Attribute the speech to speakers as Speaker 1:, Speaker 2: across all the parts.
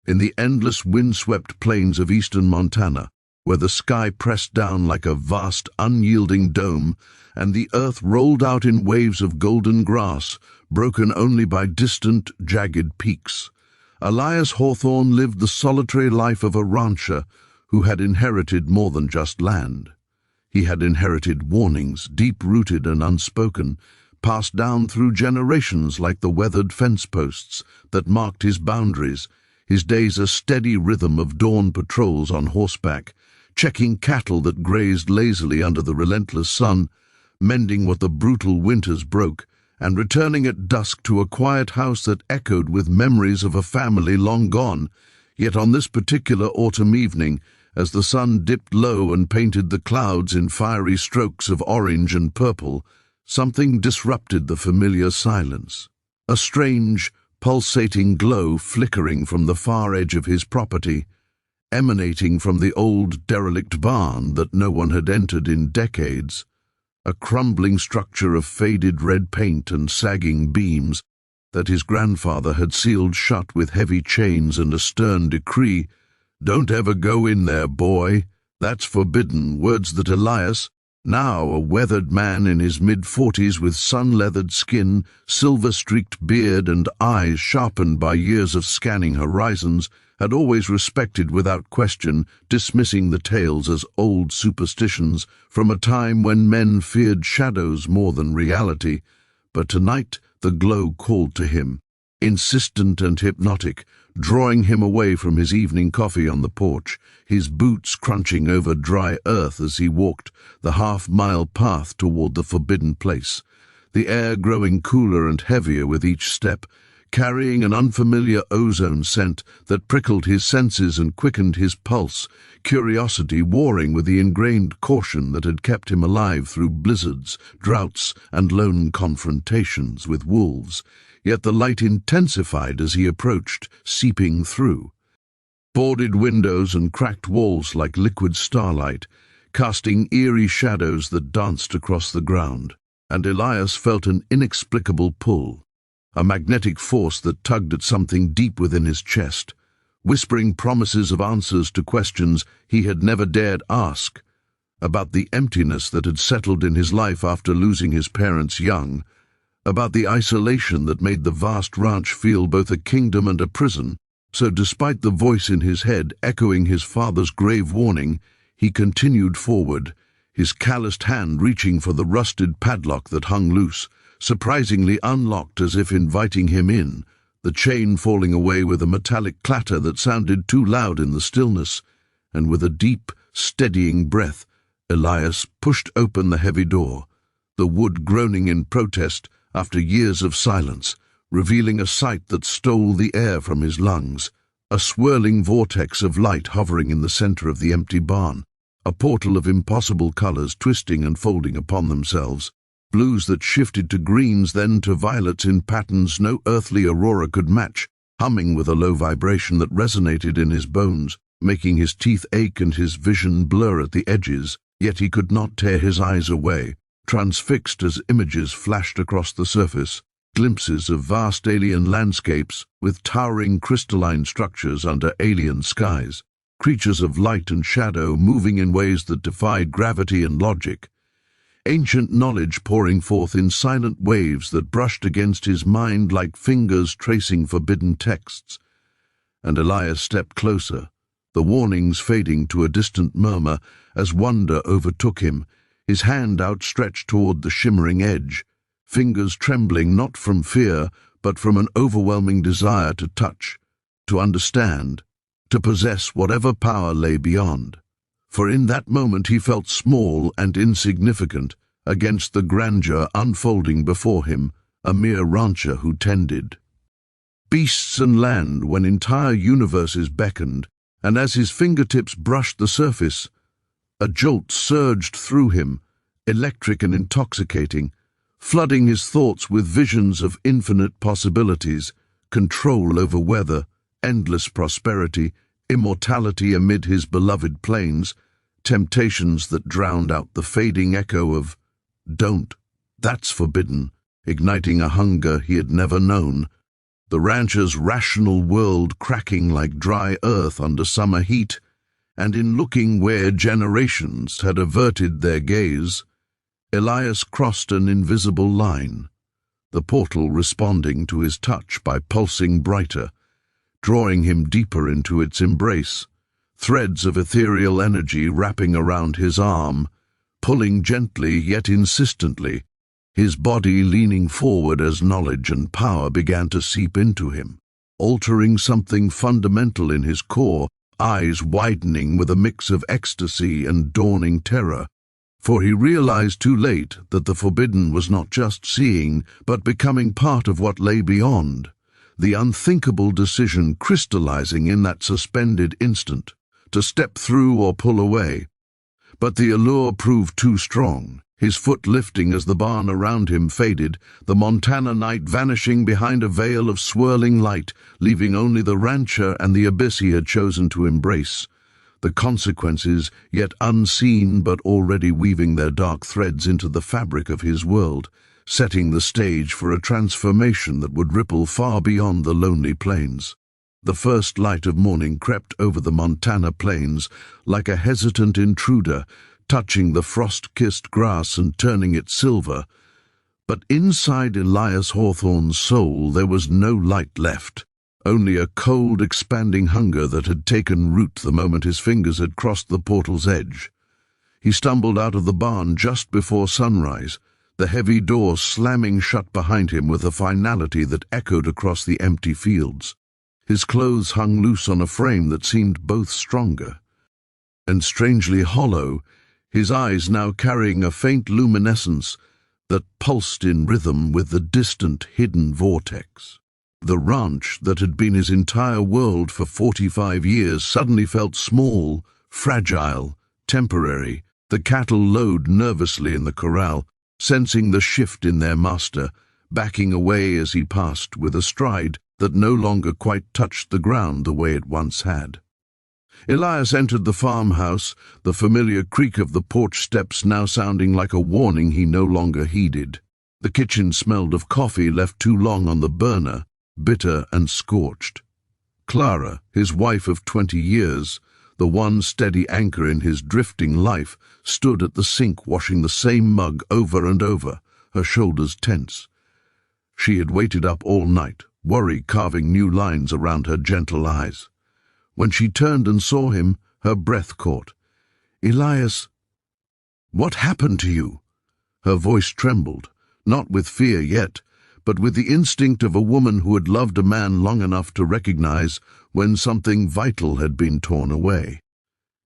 Speaker 1: in the endless wind-swept plains of eastern Montana, where the sky pressed down like a vast, unyielding dome, and the earth rolled out in waves of golden grass, broken only by distant, jagged peaks. Elias Hawthorne lived the solitary life of a rancher who had inherited more than just land. He had inherited warnings, deep-rooted and unspoken, passed down through generations like the weathered fence posts that marked his boundaries, his days a steady rhythm of dawn patrols on horseback, checking cattle that grazed lazily under the relentless sun, mending what the brutal winters broke, and returning at dusk to a quiet house that echoed with memories of a family long gone. Yet on this particular autumn evening, as the sun dipped low and painted the clouds in fiery strokes of orange and purple, something disrupted the familiar silence. A strange, pulsating glow flickering from the far edge of his property, emanating from the old derelict barn that no one had entered in decades, a crumbling structure of faded red paint and sagging beams that his grandfather had sealed shut with heavy chains and a stern decree, "Don't ever go in there, boy. That's forbidden," words that Elias, now a weathered man in his mid-40s with sun-leathered skin, silver-streaked beard and eyes sharpened by years of scanning horizons, had always respected without question, dismissing the tales as old superstitions from a time when men feared shadows more than reality. But tonight the glow called to him, insistent and hypnotic, drawing him away from his evening coffee on the porch, his boots crunching over dry earth as he walked the half-mile path toward the forbidden place, the air growing cooler and heavier with each step, carrying an unfamiliar ozone scent that prickled his senses and quickened his pulse, curiosity warring with the ingrained caution that had kept him alive through blizzards, droughts, and lone confrontations with wolves. Yet the light intensified as he approached, seeping through. Boarded windows and cracked walls like liquid starlight, casting eerie shadows that danced across the ground, and Elias felt an inexplicable pull, a magnetic force that tugged at something deep within his chest, whispering promises of answers to questions he had never dared ask, about the emptiness that had settled in his life after losing his parents young, about the isolation that made the vast ranch feel both a kingdom and a prison. So despite the voice in his head echoing his father's grave warning, he continued forward, his calloused hand reaching for the rusted padlock that hung loose, surprisingly unlocked as if inviting him in, the chain falling away with a metallic clatter that sounded too loud in the stillness, and with a deep, steadying breath, Elias pushed open the heavy door, the wood groaning in protest after years of silence, revealing a sight that stole the air from his lungs, a swirling vortex of light hovering in the center of the empty barn, a portal of impossible colors twisting and folding upon themselves, blues that shifted to greens, then to violets in patterns no earthly aurora could match, humming with a low vibration that resonated in his bones, making his teeth ache and his vision blur at the edges, yet he could not tear his eyes away, transfixed as images flashed across the surface, glimpses of vast alien landscapes with towering crystalline structures under alien skies, creatures of light and shadow moving in ways that defied gravity and logic, ancient knowledge pouring forth in silent waves that brushed against his mind like fingers tracing forbidden texts. And Elias stepped closer, the warnings fading to a distant murmur as wonder overtook him, his hand outstretched toward the shimmering edge, fingers trembling not from fear, but from an overwhelming desire to touch, to understand, to possess whatever power lay beyond. For in that moment he felt small and insignificant against the grandeur unfolding before him, a mere rancher who tended beasts and land when entire universes beckoned, and as his fingertips brushed the surface, a jolt surged through him, electric and intoxicating, flooding his thoughts with visions of infinite possibilities, control over weather, endless prosperity, immortality amid his beloved plains, temptations that drowned out the fading echo of, "Don't, that's forbidden," igniting a hunger he had never known. the rancher's rational world cracking like dry earth under summer heat, and in looking where generations had averted their gaze, Elias crossed an invisible line, the portal responding to his touch by pulsing brighter, drawing him deeper into its embrace, threads of ethereal energy wrapping around his arm, pulling gently yet insistently, his body leaning forward as knowledge and power began to seep into him, altering something fundamental in his core, eyes widening with a mix of ecstasy and dawning terror. For he realized too late that the forbidden was not just seeing, but becoming part of what lay beyond, the unthinkable decision crystallizing in that suspended instant, to step through or pull away. But the allure proved too strong, his foot lifting as the barn around him faded, the Montana night vanishing behind a veil of swirling light, leaving only the rancher and the abyss he had chosen to embrace. The consequences, yet unseen but already weaving their dark threads into the fabric of his world, setting the stage for a transformation that would ripple far beyond the lonely plains. The first light of morning crept over the Montana plains like a hesitant intruder, touching the frost-kissed grass and turning it silver. But inside Elias Hawthorne's soul there was no light left, only a cold, expanding hunger that had taken root the moment his fingers had crossed the portal's edge. He stumbled out of the barn just before sunrise, the heavy door slamming shut behind him with a finality that echoed across the empty fields. His clothes hung loose on a frame that seemed both stronger and strangely hollow, his eyes now carrying a faint luminescence that pulsed in rhythm with the distant, hidden vortex. The ranch that had been his entire world for 45 years suddenly felt small, fragile, temporary. The cattle lowed nervously in the corral, sensing the shift in their master, backing away as he passed with a stride that no longer quite touched the ground the way it once had. Elias entered the farmhouse, the familiar creak of the porch steps now sounding like a warning he no longer heeded. The kitchen smelled of coffee left too long on the burner, bitter and scorched. Clara, his wife of 20 years, the one steady anchor in his drifting life, stood at the sink washing the same mug over and over, her shoulders tense. She had waited up all night, worry carving new lines around her gentle eyes. When she turned and saw him, her breath caught. "Elias, what happened to you?" Her voice trembled, not with fear yet, but with the instinct of a woman who had loved a man long enough to recognize when something vital had been torn away.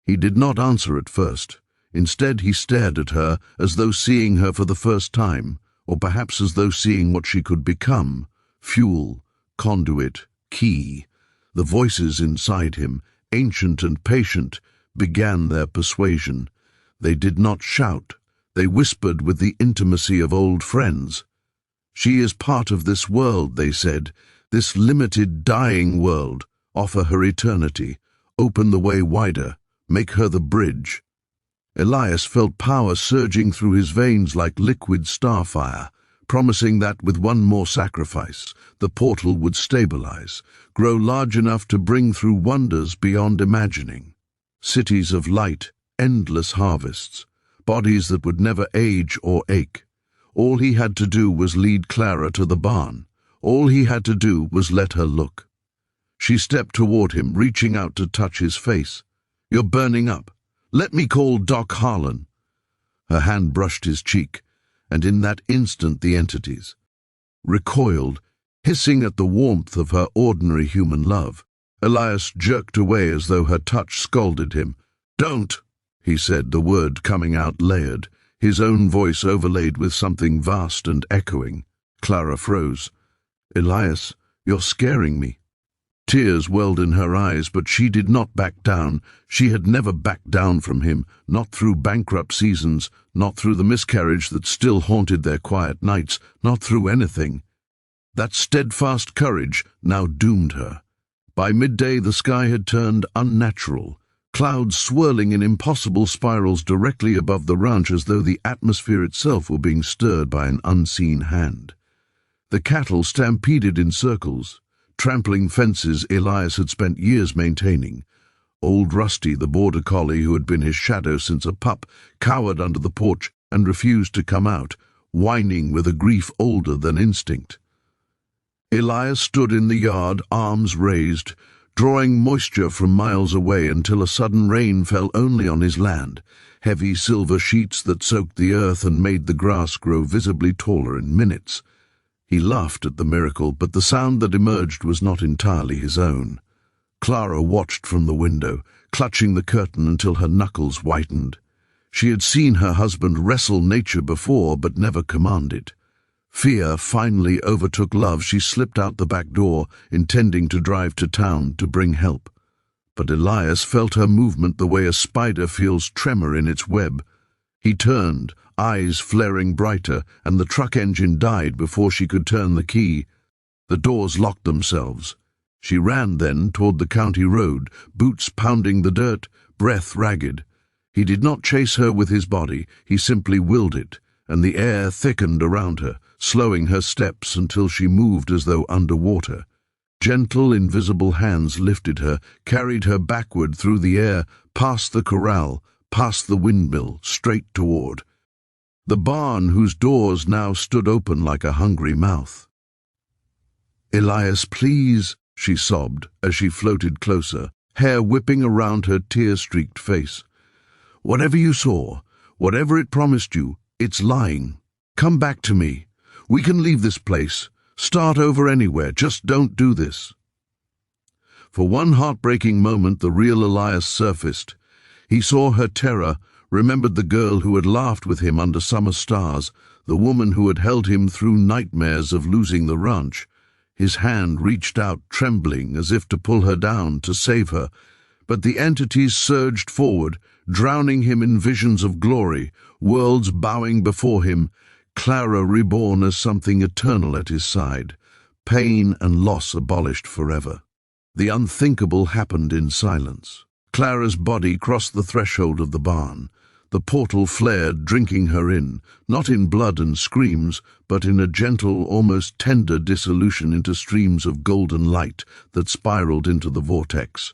Speaker 1: He did not answer at first. Instead, he stared at her as though seeing her for the first time, or perhaps as though seeing what she could become: fuel, conduit, key. The voices inside him, ancient and patient, began their persuasion. They did not shout. They whispered with the intimacy of old friends. "She is part of this world," they said, "this limited, dying world. Offer her eternity. Open the way wider. Make her the bridge." Elias felt power surging through his veins like liquid starfire, promising that with one more sacrifice, the portal would stabilize, grow large enough to bring through wonders beyond imagining. Cities of light, endless harvests, bodies that would never age or ache. All he had to do was lead Clara to the barn. All he had to do was let her look. She stepped toward him, reaching out to touch his face. "You're burning up. Let me call Doc Harlan." Her hand brushed his cheek, and in that instant the entities recoiled, hissing at the warmth of her ordinary human love. Elias jerked away as though her touch scalded him. "Don't," he said, the word coming out layered, his own voice overlaid with something vast and echoing. Clara froze. "Elias, you're scaring me." Tears welled in her eyes, but she did not back down. She had never backed down from him, not through bankrupt seasons, not through the miscarriage that still haunted their quiet nights, not through anything. That steadfast courage now doomed her. By midday the sky had turned unnatural, clouds swirling in impossible spirals directly above the ranch as though the atmosphere itself were being stirred by an unseen hand. The cattle stampeded in circles, trampling fences Elias had spent years maintaining. Old Rusty, the border collie who had been his shadow since a pup, cowered under the porch and refused to come out, whining with a grief older than instinct. Elias stood in the yard, arms raised, drawing moisture from miles away until a sudden rain fell only on his land, heavy silver sheets that soaked the earth and made the grass grow visibly taller in minutes. He laughed at the miracle, but the sound that emerged was not entirely his own. Clara watched from the window, clutching the curtain until her knuckles whitened. She had seen her husband wrestle nature before, but never command it. Fear finally overtook love. She slipped out the back door, intending to drive to town to bring help. But Elias felt her movement the way a spider feels tremor in its web. He turned, eyes flaring brighter, and the truck engine died before she could turn the key. The doors locked themselves. She ran then toward the county road, boots pounding the dirt, breath ragged. He did not chase her with his body, he simply willed it, and the air thickened around her, slowing her steps until she moved as though underwater. Gentle, invisible hands lifted her, carried her backward through the air, past the corral, past the windmill, straight toward the barn whose doors now stood open like a hungry mouth. "Elias, please," she sobbed as she floated closer, hair whipping around her tear-streaked face. "Whatever you saw, whatever it promised you, it's lying. Come back to me. We can leave this place, start over anywhere, just don't do this." For one heartbreaking moment the real Elias surfaced. He saw her terror, remembered the girl who had laughed with him under summer stars, the woman who had held him through nightmares of losing the ranch. His hand reached out, trembling, as if to pull her down, to save her, but the entities surged forward, drowning him in visions of glory, worlds bowing before him, Clara reborn as something eternal at his side, pain and loss abolished forever. The unthinkable happened in silence. Clara's body crossed the threshold of the barn. The portal flared, drinking her in, not in blood and screams, but in a gentle, almost tender dissolution into streams of golden light that spiraled into the vortex.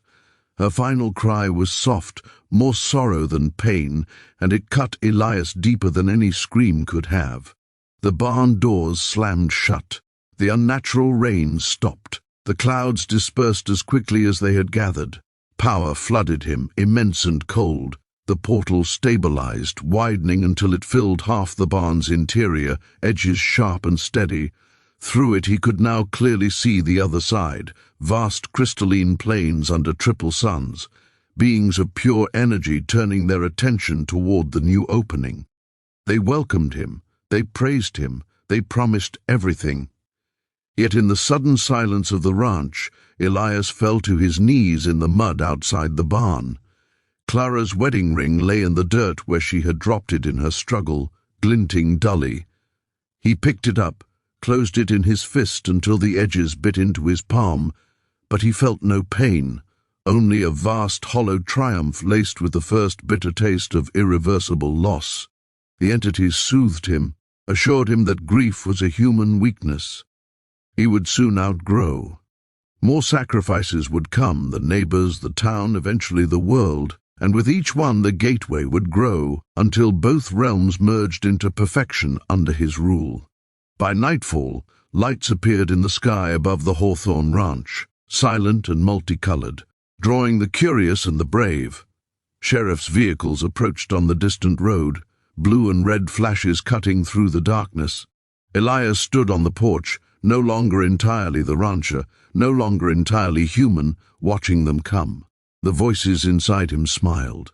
Speaker 1: Her final cry was soft, more sorrow than pain, and it cut Elias deeper than any scream could have. The barn doors slammed shut. The unnatural rain stopped. The clouds dispersed as quickly as they had gathered. Power flooded him, immense and cold. The portal stabilized, widening until it filled half the barn's interior, edges sharp and steady. Through it he could now clearly see the other side, vast crystalline plains under triple suns, beings of pure energy turning their attention toward the new opening. They welcomed him, they praised him, they promised everything. Yet in the sudden silence of the ranch, Elias fell to his knees in the mud outside the barn. Clara's wedding ring lay in the dirt where she had dropped it in her struggle, glinting dully. He picked it up, closed it in his fist until the edges bit into his palm, but he felt no pain, only a vast hollow triumph laced with the first bitter taste of irreversible loss. The entities soothed him, assured him that grief was a human weakness. He would soon outgrow. More sacrifices would come, the neighbors, the town, eventually the world, and with each one the gateway would grow until both realms merged into perfection under his rule. By nightfall, lights appeared in the sky above the Hawthorne ranch, silent and multicolored, drawing the curious and the brave. Sheriff's vehicles approached on the distant road, blue and red flashes cutting through the darkness. Elias stood on the porch, no longer entirely the rancher, no longer entirely human, watching them come. The voices inside him smiled.